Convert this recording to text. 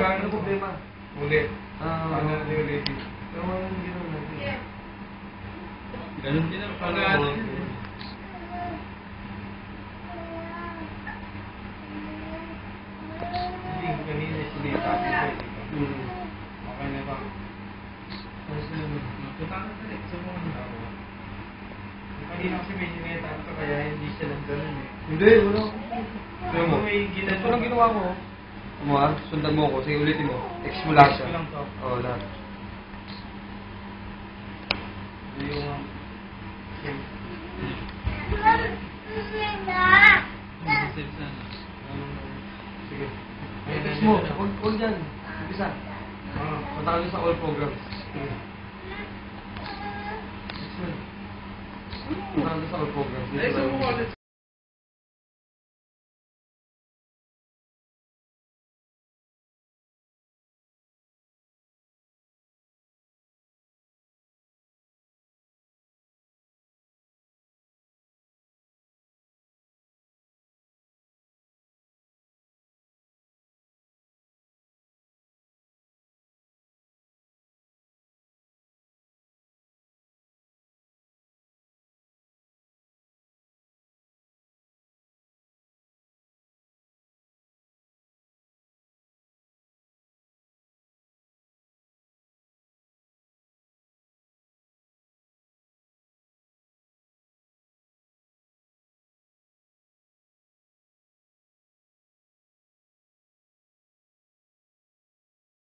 Ano problema? Ulit. Ano Ano ulitin? Pero anong ginawa natin? Ganun din ang pag-aaral. Hindi, kanina sinita. Okay na ba? Tapos punta ka na sa mga tao. Kanina kasi may sinita ito kaya hindi siya lang ganun eh. Hindi, wala. Pero mo, may ginagawa. Ito lang ginawa mo. Mo ha? Sundan mo ako. Sige, ulitin mo. X mo lahat siya. X mo lang to. Oo, lahat. Yung sige. X mo. All dyan. Umpisa. Punta ka sa all programs. Sige. X mo. Punta ka sa all programs. Ay, so mo